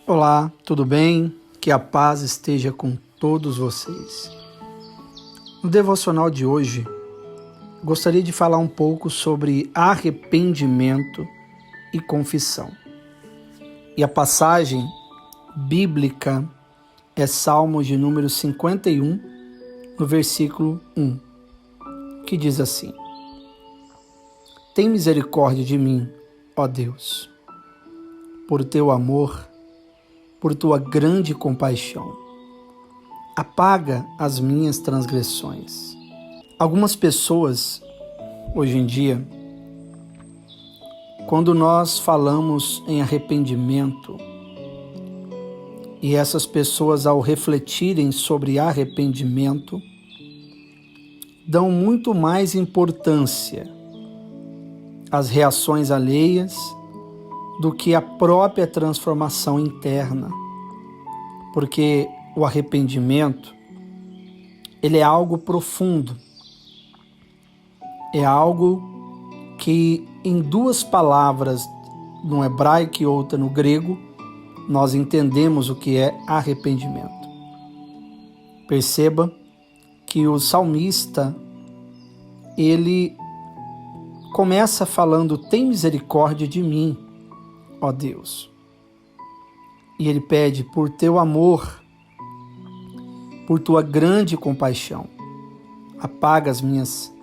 Olá, tudo bem? Que a paz esteja com todos vocês. No devocional de hoje, gostaria de falar um pouco sobre arrependimento e confissão. E a passagem bíblica é Salmos de número 51, no versículo 1, que diz assim: Tem misericórdia de mim, ó Deus, por teu amor, por tua grande compaixão. Apaga as minhas transgressões. Algumas pessoas, hoje em dia, quando nós falamos em arrependimento, e essas pessoas, ao refletirem sobre arrependimento, dão muito mais importância às reações alheias do que a própria transformação interna, porque o arrependimento, ele é algo profundo, é algo que em duas palavras, no hebraico e outra no grego, nós entendemos o que é arrependimento. Perceba que o salmista, ele começa falando: tem misericórdia de mim, ó Deus. E ele pede: por teu amor, por tua grande compaixão, apaga as minhas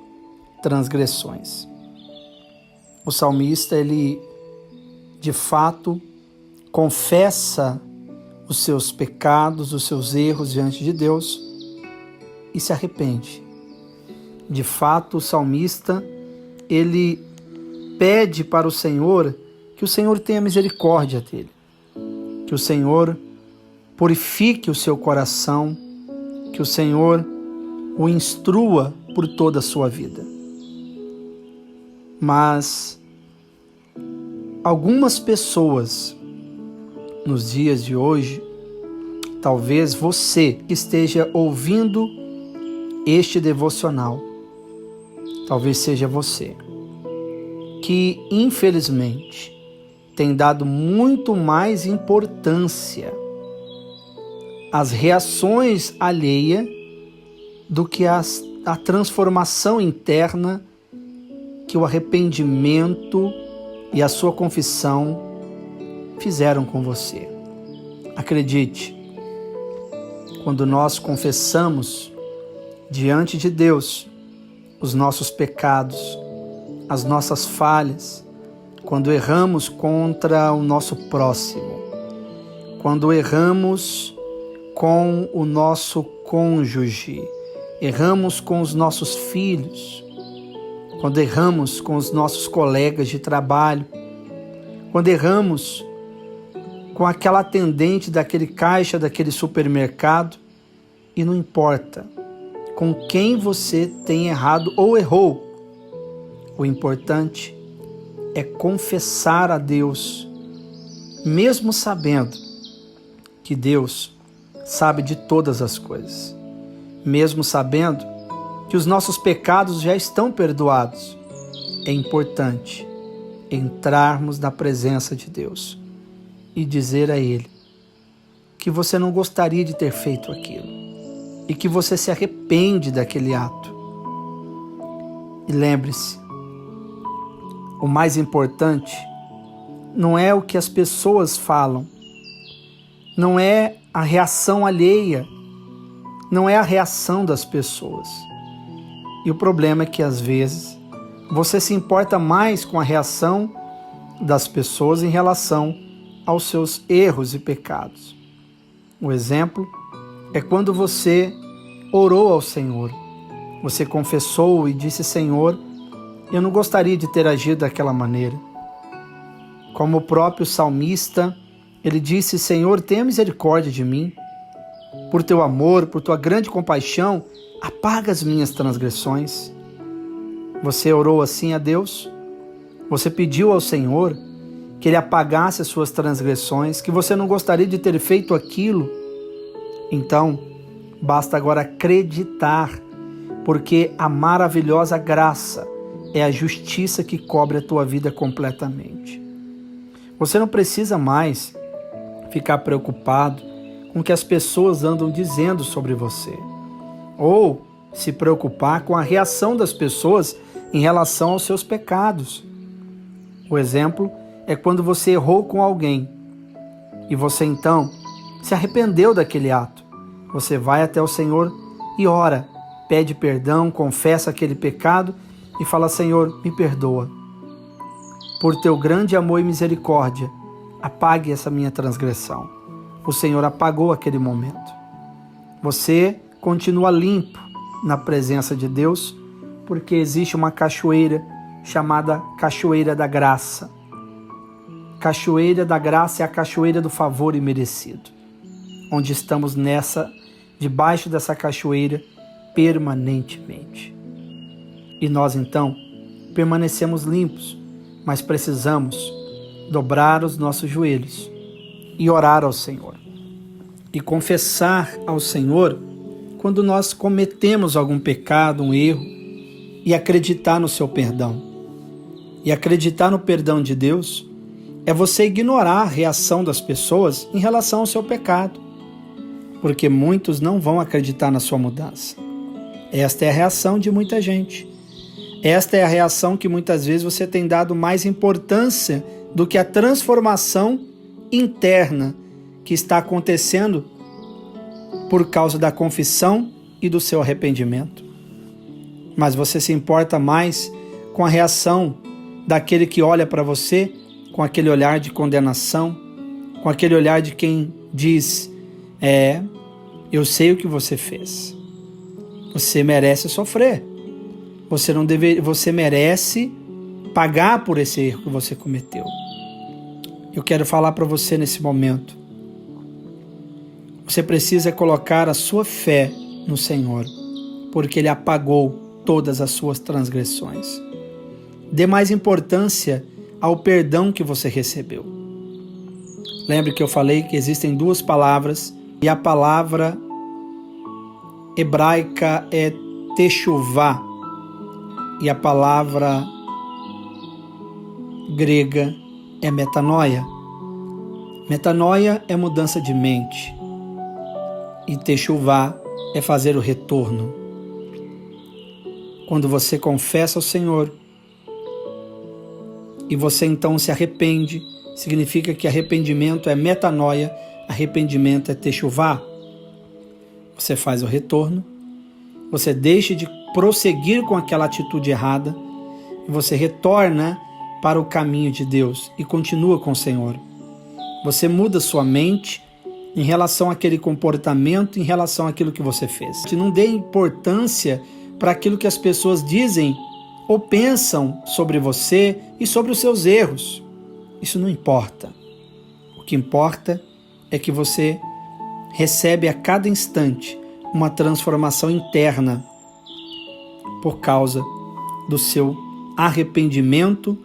transgressões. O salmista, ele de fato confessa os seus pecados, os seus erros diante de Deus e se arrepende. De fato, o salmista, ele pede para o Senhor que o Senhor tenha misericórdia dele, que o Senhor purifique o seu coração, que o Senhor o instrua por toda a sua vida. Mas algumas pessoas, nos dias de hoje, talvez você esteja ouvindo este devocional, talvez seja você, que infelizmente tem dado muito mais importância às reações alheias do que a transformação interna que o arrependimento e a sua confissão fizeram com você. Acredite, quando nós confessamos diante de Deus os nossos pecados, as nossas falhas, quando erramos contra o nosso próximo, quando erramos com o nosso cônjuge, erramos com os nossos filhos, quando erramos com os nossos colegas de trabalho, quando erramos com aquela atendente daquele caixa, daquele supermercado, e não importa com quem você tem errado ou errou, o importante é confessar a Deus, mesmo sabendo que Deus sabe de todas as coisas, mesmo sabendo que os nossos pecados já estão perdoados. É importante entrarmos na presença de Deus e dizer a Ele que você não gostaria de ter feito aquilo e que você se arrepende daquele ato. E lembre-se, o mais importante não é o que as pessoas falam, não é a reação alheia, não é a reação das pessoas. E o problema é que às vezes você se importa mais com a reação das pessoas em relação aos seus erros e pecados. O exemplo é quando você orou ao Senhor, você confessou e disse: Senhor, eu não gostaria de ter agido daquela maneira. Como o próprio salmista, ele disse: Senhor, tenha misericórdia de mim. Por teu amor, por tua grande compaixão, apaga as minhas transgressões. Você orou assim a Deus? Você pediu ao Senhor que Ele apagasse as suas transgressões, que você não gostaria de ter feito aquilo? Então, basta agora acreditar, porque a maravilhosa graça é a justiça que cobre a tua vida completamente. Você não precisa mais ficar preocupado com o que as pessoas andam dizendo sobre você, ou se preocupar com a reação das pessoas em relação aos seus pecados. O exemplo é quando você errou com alguém e você então se arrependeu daquele ato. Você vai até o Senhor e ora, pede perdão, confessa aquele pecado e fala: Senhor, me perdoa. Por teu grande amor e misericórdia, apague essa minha transgressão. O Senhor apagou aquele momento. Você continua limpo na presença de Deus, porque existe uma cachoeira chamada Cachoeira da Graça. Cachoeira da Graça é a cachoeira do favor imerecido, onde estamos debaixo dessa cachoeira permanentemente. E nós então permanecemos limpos, mas precisamos dobrar os nossos joelhos e orar ao Senhor e confessar ao Senhor quando nós cometemos algum pecado, um erro, e acreditar no seu perdão. E acreditar no perdão de Deus é você ignorar a reação das pessoas em relação ao seu pecado, porque muitos não vão acreditar na sua mudança. Esta é a reação de muita gente. Esta é a reação que muitas vezes você tem dado mais importância do que a transformação interna que está acontecendo por causa da confissão e do seu arrependimento. Mas você se importa mais com a reação daquele que olha para você com aquele olhar de condenação, com aquele olhar de quem diz: eu sei o que você fez. Você merece sofrer. Você merece pagar por esse erro que você cometeu. Eu quero falar para você nesse momento. Você precisa colocar a sua fé no Senhor, porque Ele apagou todas as suas transgressões. Dê mais importância ao perdão que você recebeu. Lembre que eu falei que existem duas palavras, e a palavra hebraica é techuvá, e a palavra grega é metanoia. Metanoia é mudança de mente, e techuvá é fazer o retorno. Quando você confessa ao Senhor e você então se arrepende, significa que arrependimento é metanoia, arrependimento é techuvá. Você faz o retorno, você deixa de prosseguir com aquela atitude errada e você retorna para o caminho de Deus e continua com o Senhor. Você muda sua mente em relação àquele comportamento, em relação àquilo que você fez. Não dê importância para aquilo que as pessoas dizem ou pensam sobre você e sobre os seus erros. Isso não importa. O que importa é que você recebe a cada instante uma transformação interna por causa do seu arrependimento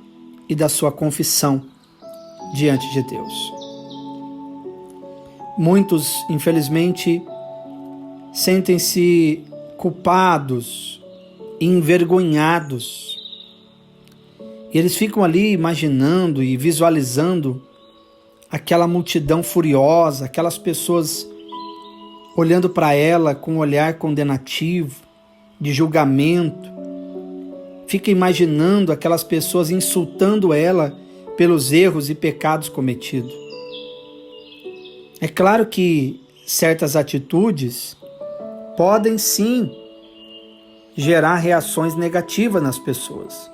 e da sua confissão diante de Deus. Muitos, infelizmente, sentem-se culpados, envergonhados. E eles ficam ali imaginando e visualizando aquela multidão furiosa, aquelas pessoas olhando para ela com um olhar condenativo, de julgamento. Fica imaginando aquelas pessoas insultando ela pelos erros e pecados cometidos. É claro que certas atitudes podem sim gerar reações negativas nas pessoas.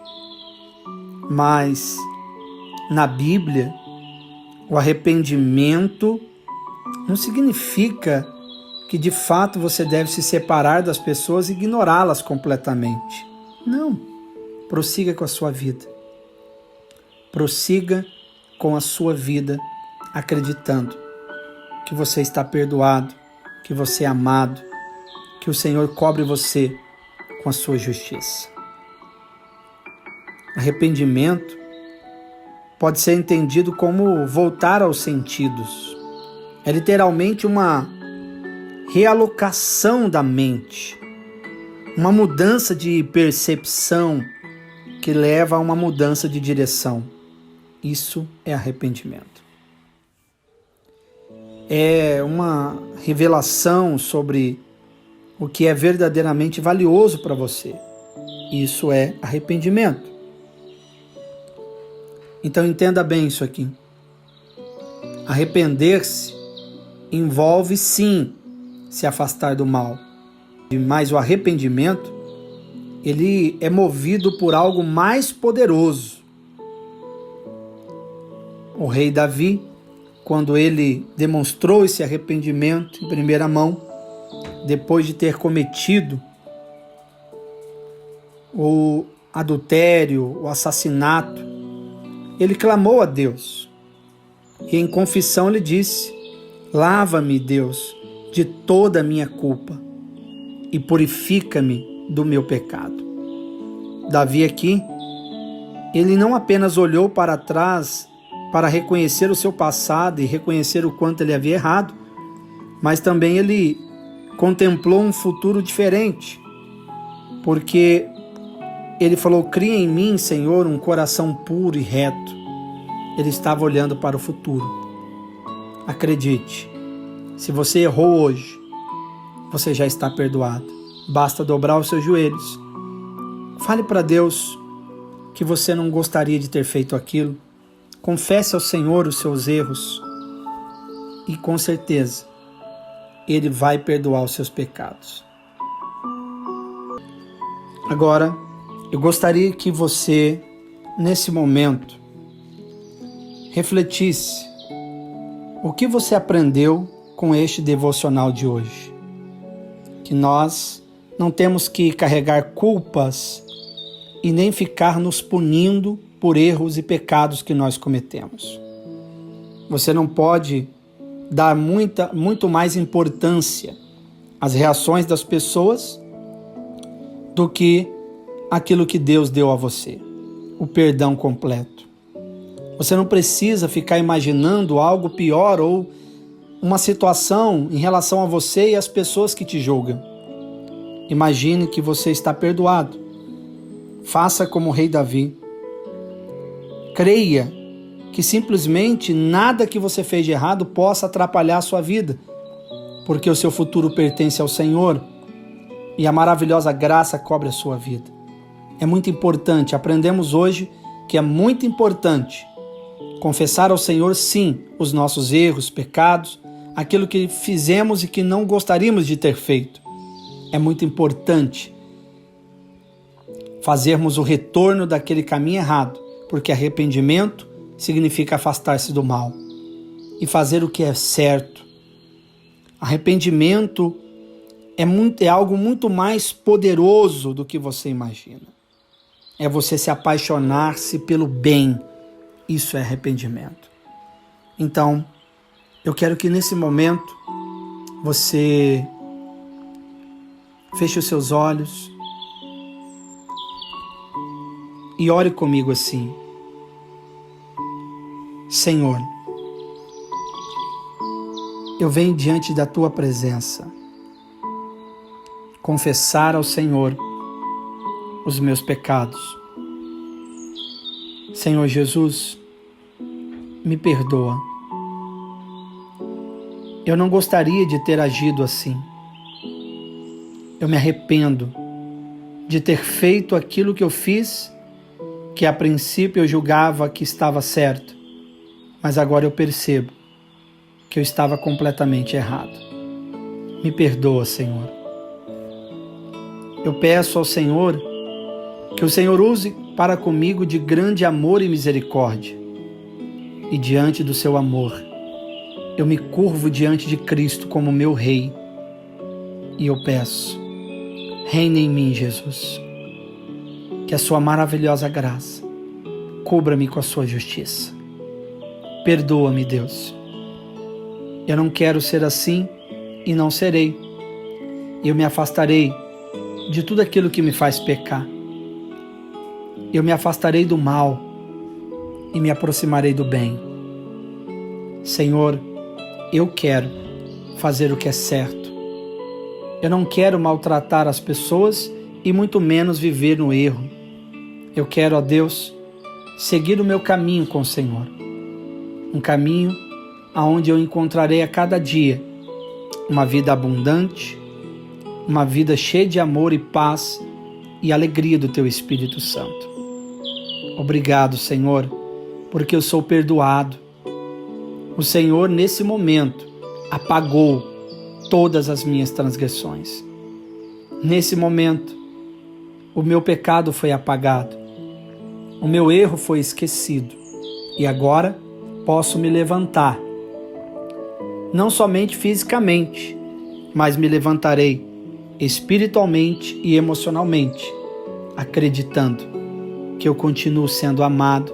Mas na Bíblia, o arrependimento não significa que de fato você deve se separar das pessoas e ignorá-las completamente. Não. Prossiga com a sua vida. Prossiga com a sua vida acreditando que você está perdoado, que você é amado, que o Senhor cobre você com a sua justiça. Arrependimento pode ser entendido como voltar aos sentidos. É literalmente uma realocação da mente, uma mudança de percepção que leva a uma mudança de direção. Isso é arrependimento. é uma revelação sobre o que é verdadeiramente valioso para você. Isso é arrependimento. Então entenda bem isso aqui. Arrepender-se envolve sim se afastar do mal, mas o arrependimento, ele é movido por algo mais poderoso. O rei Davi, quando ele demonstrou esse arrependimento em primeira mão, depois de ter cometido o adultério, o assassinato, ele clamou a Deus. E em confissão ele disse: lava-me, Deus, de toda a minha culpa e purifica-me do meu pecado. Davi aqui, ele não apenas olhou para trás para reconhecer o seu passado e reconhecer o quanto ele havia errado, mas também ele contemplou um futuro diferente, porque ele falou: cria em mim, Senhor, um coração puro e reto. Ele estava olhando para o futuro. Acredite, se você errou hoje, você já está perdoado. Basta dobrar os seus joelhos. Fale para Deus que você não gostaria de ter feito aquilo. Confesse ao Senhor os seus erros e com certeza Ele vai perdoar os seus pecados. Agora, eu gostaria que você, nesse momento, refletisse o que você aprendeu com este devocional de hoje. Que nós não temos que carregar culpas e nem ficar nos punindo por erros e pecados que nós cometemos. Você não pode dar muito mais importância às reações das pessoas do que aquilo que Deus deu a você, o perdão completo. Você não precisa ficar imaginando algo pior ou uma situação em relação a você e as pessoas que te julgam. Imagine que você está perdoado. Faça como o rei Davi. Creia que simplesmente nada que você fez de errado possa atrapalhar a sua vida, porque o seu futuro pertence ao Senhor e a maravilhosa graça cobre a sua vida. É muito importante, aprendemos hoje que é muito importante confessar ao Senhor, sim, os nossos erros, pecados, aquilo que fizemos e que não gostaríamos de ter feito. É muito importante fazermos o retorno daquele caminho errado, porque arrependimento significa afastar-se do mal e fazer o que é certo. Arrependimento é algo muito mais poderoso do que você imagina. É você se apaixonar-se pelo bem. Isso é arrependimento. Então, eu quero que nesse momento você feche os seus olhos e ore comigo assim: Senhor, eu venho diante da Tua presença confessar ao Senhor os meus pecados. Senhor Jesus, me perdoa. Eu não gostaria de ter agido assim. Eu me arrependo de ter feito aquilo que eu fiz, que a princípio eu julgava que estava certo, mas agora eu percebo que eu estava completamente errado. Me perdoa, Senhor. Eu peço ao Senhor que o Senhor use para comigo de grande amor e misericórdia. E diante do seu amor, eu me curvo diante de Cristo como meu Rei. E eu peço, reine em mim, Jesus. Que a sua maravilhosa graça cubra-me com a sua justiça. Perdoa-me, Deus. Eu não quero ser assim e não serei. Eu me afastarei de tudo aquilo que me faz pecar. Eu me afastarei do mal e me aproximarei do bem. Senhor, eu quero fazer o que é certo. Eu não quero maltratar as pessoas e muito menos viver no erro. Eu quero, ó Deus, seguir o meu caminho com o Senhor. Um caminho aonde eu encontrarei a cada dia uma vida abundante, uma vida cheia de amor e paz e alegria do Teu Espírito Santo. Obrigado, Senhor, porque eu sou perdoado. O Senhor, nesse momento, apagou todas as minhas transgressões. Nesse momento, o meu pecado foi apagado, o meu erro foi esquecido e agora posso me levantar, não somente fisicamente, mas me levantarei espiritualmente e emocionalmente, acreditando que eu continuo sendo amado,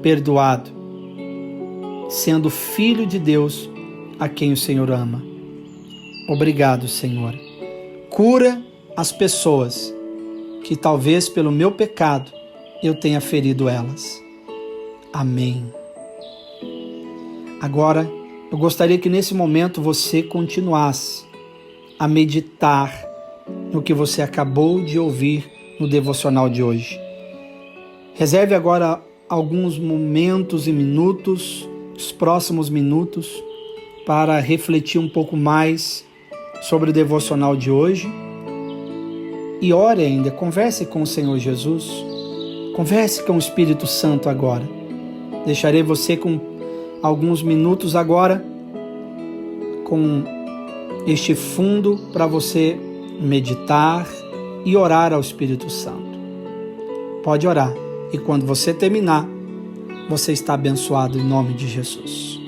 perdoado, sendo filho de Deus a quem o Senhor ama. Obrigado, Senhor. Cura as pessoas que talvez pelo meu pecado eu tenha ferido elas. Amém. Agora, eu gostaria que nesse momento você continuasse a meditar no que você acabou de ouvir no devocional de hoje. Reserve agora alguns momentos e minutos, os próximos minutos, para refletir um pouco mais sobre o devocional de hoje. E ore ainda, converse com o Senhor Jesus, converse com o Espírito Santo agora. Deixarei você com alguns minutos agora, com este fundo para você meditar e orar ao Espírito Santo. Pode orar, e quando você terminar, você está abençoado em nome de Jesus.